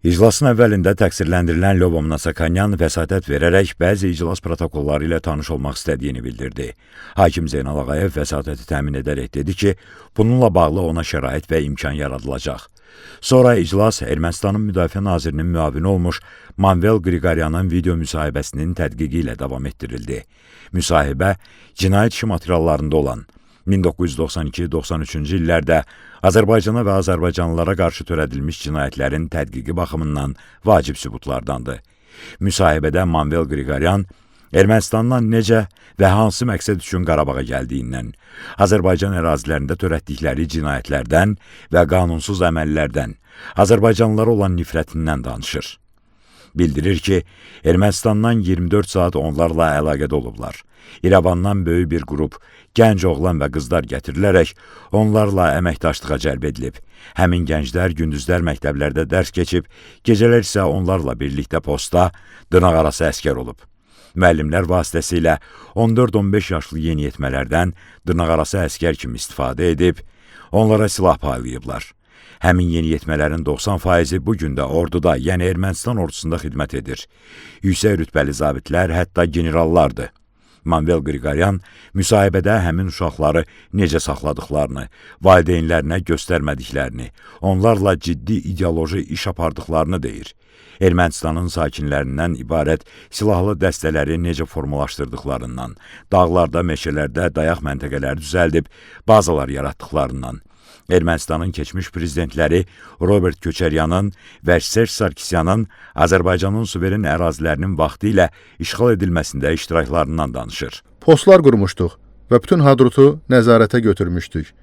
İclasın əvvəlində təqsirləndirilən Lyobomnonyan vəsatət verərək bəzi iclas protokolları ilə tanış olmaq istədiyini bildirdi. Hakim Zeynal Ağayev vəsatəti təmin edərək dedi ki, bununla bağlı ona şərait və imkan yaradılacaq. Sonra iclas Ermənistanın Müdafiə Nazirinin müavini olmuş Manvel Qriqoryanın video müsahibəsinin tədqiqi ilə davam etdirildi. Müsahibə cinayət işi materiallarında olan 1992-93-cü illərdə Azərbaycana və azərbaycanlılara qarşı törədilmiş cinayətlərin tədqiqi baxımından vacib sübutlardandır. Müsahibədə Manvel Qriqoryan Ermənistandan necə və hansı məqsəd üçün Qarabağa gəldiyindən, Azərbaycan ərazilərində törətdikləri cinayətlərdən və qanunsuz əməllərdən, azərbaycanlılara olan nifrətindən danışır. Bildirir ki, Ermənistandan 24 saat onlarla əlaqədə olublar. İrəvandan böyük bir qrup gənc oğlan və qızlar gətirilərək onlarla əməkdaşlığa cəlb edilib. Həmin gənclər gündüzlər məktəblərdə dərs keçib, gecələr isə onlarla birlikdə postda dırnaqarası əskər olub. Müəllimlər vasitəsilə 14-15 yaşlı yeniyetmələrdən dırnaqarası əskər kimi istifadə edib, onlara silah paylayıblar. Həmin yeniyetmələrin 90%-i bu gün də orduda, yəni Ermənistan ordusunda xidmət edir. Yüksək rütbəli zabitlər, hətta generallardır. Manvel Qriqoryan müsahibədə həmin uşaqları necə saxladıqlarını, valideynlərinə göstərmədiklərini, onlarla ciddi ideoloji iş apardıqlarını deyir. Ermənistanın sakinlərindən ibarət silahlı dəstələri necə formalaşdırdıqlarından, dağlarda, meşələrdə dayaq məntəqələri düzəldib, bazalar yaratdıqlarından, Ermənistanın keçmiş prezidentləri Robert Köçəryanın və Serj Sarkisyanın Azərbaycanın suveren ərazilərinin vaxtı ilə işğal edilməsində iştiraklarından danışır. Postlar qurmuşduq və bütün Hadrutu nəzarətə götürmüşdük.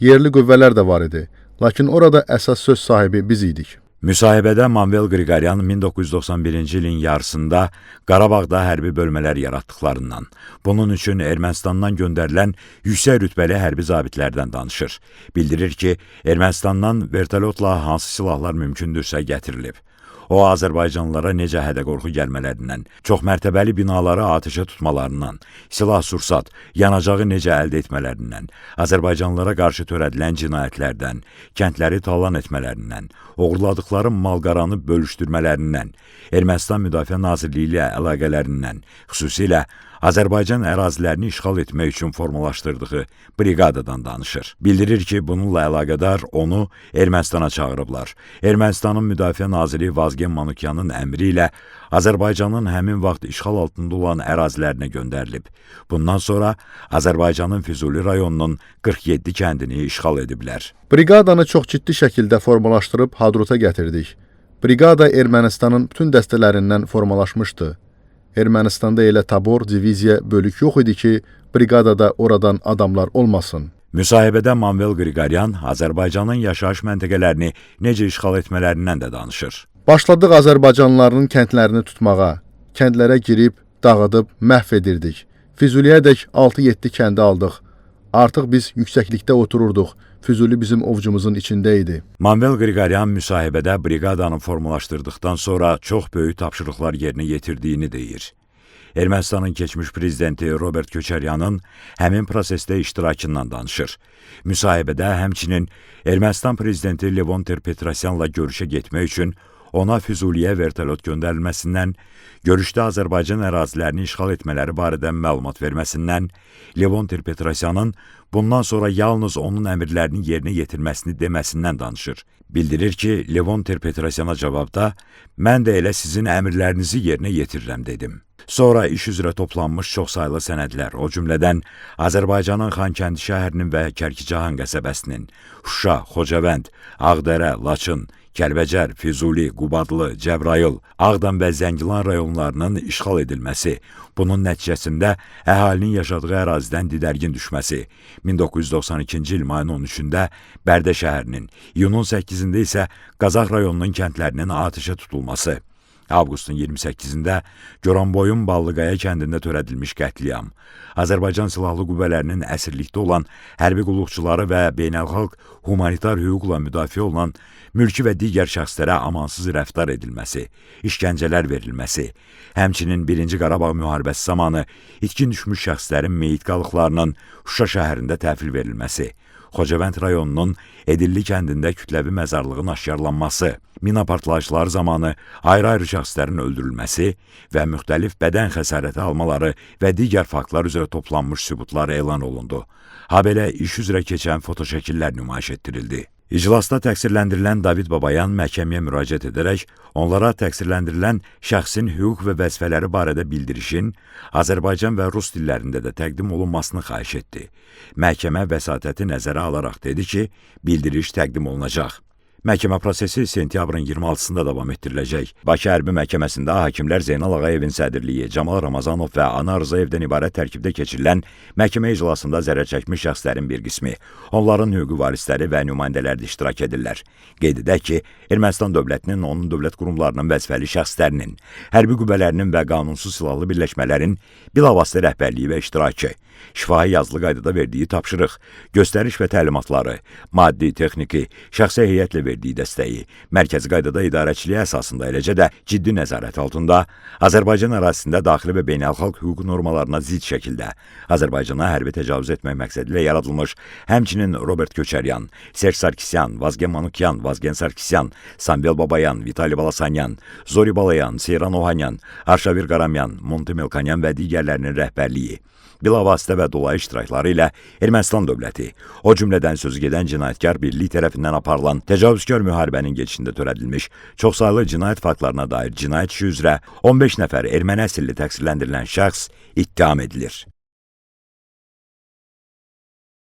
Yerli qüvvələr də var idi, lakin orada əsas söz sahibi biz idik. Müsahibədə Manvel Qriqoryan 1991-ci ilin yarısında Qarabağda hərbi bölmələr yaratdıqlarından, bunun üçün Ermənistandan göndərilən yüksək rütbəli hərbi zabitlərdən danışır. Bildirir ki, Ermənistandan vertolyotla hansı silahlar mümkündürsə gətirilib. O, azərbaycanlılara necə hədə-qorxu gəlmələrindən, çoxmərtəbəli binaları atəşə tutmalarından, silah-sursat, yanacağı necə əldə etmələrindən, azərbaycanlılara qarşı törədilən cinayətlərdən, kəndləri talan etmələrindən, oğurladıqları mal-qaranı bölüşdürmələrindən, Ermənistan Müdafiə Nazirliyi ilə əlaqələrindən, xüsusilə Azərbaycan ərazilərini işğal etmək üçün formalaşdırdığı briqadadan danışır. Bildirir ki, bununla əlaqədar onu Ermənistana çağırıblar. Ermənistanın Müdafiə Naziri Vazgen Manukyanın əmri ilə Azərbaycanın həmin vaxt işğal altında olan ərazilərinə göndərilib. Bundan sonra Azərbaycanın Füzuli rayonunun 47 kəndini işğal ediblər. Briqadanı çox ciddi şəkildə formalaşdırıb Hadruta gətirdik. Briqada Ermənistanın bütün dəstələrindən formalaşmışdı. Ermənistanda elə tabor, diviziya, bölük yox idi ki, briqadada oradan adamlar olmasın. Müsahibədə Manvel Qriqoryan Azərbaycanın yaşayış məntəqələrini necə işğal etmələrindən də danışır. Başladıq Azərbaycanlıların kəndlərini tutmağa, kəndlərə girib, dağıdıb, məhv edirdik. Füzuliyədək 6-7 kəndi aldıq. Artıq biz yüksəklikdə otururduq. Füzuli bizim ovcumuzun içində idi. Manvel Qriqoryan müsahibədə briqadanı formalaşdırdıqdan sonra çox böyük tapşırıqlar yerinə yetirdiyini deyir. Ermənistanın keçmiş prezidenti Robert Köçəryanın həmin prosesdə iştirakından danışır. Müsahibədə həmçinin Ermənistan prezidenti Levon Ter-Petrosyanla görüşə getmək üçün ona Füzuliyə vertolyot göndərilməsindən, görüşdə Azərbaycan ərazilərini işğal etmələri barədə məlumat verməsindən, Levon Ter-Petrosyanın bundan sonra yalnız onun əmrlərini yerinə yetirməsini deməsindən danışır. Bildirir ki, Levon Ter-Petrosyana cavabda, mən də elə sizin əmrlərinizi yerinə yetirirəm dedim. Sonra iş üzrə toplanmış çoxsaylı sənədlər, o cümlədən Azərbaycanın Xankəndi şəhərinin və Kərkicahan qəsəbəsinin, Şuşa, Xocavənd, Ağdərə, Laçın, Kəlbəcər, Füzuli, Qubadlı, Cəbrayıl, Ağdam və Zəngilan rayonlarının işğal edilməsi, bunun nəticəsində əhalinin yaşadığı ərazidən didərgin düşməsi, 1992-ci il mayın 13-də Bərdə şəhərinin, iyunun 8-də isə Qazax rayonunun kəndlərinin atəşə tutulması, avqustun 28-də Goranboyun Ballıqaya kəndində törədilmiş qətliam, Azərbaycan Silahlı Qüvvələrinin əsirlikdə olan hərbi qulluqçuları və beynəlxalq humanitar hüquqla müdafiə olunan mülki və digər şəxslərə amansız rəftar edilməsi, işgəncələr verilməsi, həmçinin 1-ci Qarabağ müharibəsi zamanı itkin düşmüş şəxslərin meyit qalıqlarının Şuşa şəhərində təhvil verilməsi, Xocavənd rayonunun Edilli kəndində kütləvi məzarlığın aşkarlanması, mina partlayışları zamanı ayrı-ayrı şəxslərin öldürülməsi və müxtəlif bədən xəsarəti almaları və digər faktlar üzrə toplanmış sübutlar elan olundu. Habelə iş üzrə keçən fotoşəkillər nümayiş etdirildi. İclasda təqsirləndirilən David Babayan məhkəməyə müraciət edərək onlara təqsirləndirilən şəxsin hüquq və vəzifələri barədə bildirişin Azərbaycan və rus dillərində də təqdim olunmasını xahiş etdi. Məhkəmə vəsatəti nəzərə alaraq dedi ki, bildiriş təqdim olunacaq. Məhkəmə prosesi sentyabrın 26-sında davam etdiriləcək. Bakı Hərbi Məhkəməsində hakimlər Zeynal Ağayevin sədrliyi, Camal Ramazanov və Anar Rzayevdən ibarət tərkibdə keçirilən məhkəmə iclasında zərər çəkmiş şəxslərin bir qismi, onların hüquqi varisləri və nümayəndələri də iştirak edirlər. Qeyd edək ki, Ermənistan dövlətinin, onun dövlət qurumlarının vəzifəli şəxslərinin, hərbi qüvvələrinin və qanunsuz silahlı birləşmələrin bilavasitə rəhbərliyi və iştirakı, şifahi yazılı qaydada verdiyi tapşırıq, göstəriş və təlimatları, maddi, texniki, şəxsi heyətlə verdiyi dəstəyi, mərkəzi qaydada idarəçiliyi əsasında, eləcə də ciddi nəzarət altında Azərbaycan ərazisində daxili və beynəlxalq hüquq normalarına zidd şəkildə Azərbaycana hərbi təcavüz etmək məqsədi ilə yaradılmış, həmçinin Robert Köçəryan, Serj Sarkisyan, Vazgen Manukyan, Vazgen Sarkisyan, Samvel Babayan, Vitali Balasanyan, Zori Balayan, Seyran Ohanyan, Arşavir Qaramyan, Monte Melkonyan və digərlərinin rəhbərliyi, bilavasitə və dolayı iştirakları ilə Ermənistan dövləti, o cümlədən sözü gedən cinayətkar birlik tərəfindən aparılan təcavüzkar müharibənin gedişində törədilmiş çoxsaylı cinayət faktlarına dair cinayət işi üzrə 15 nəfər erməni əsilli təqsirləndirilən şəxs ittiham edilir.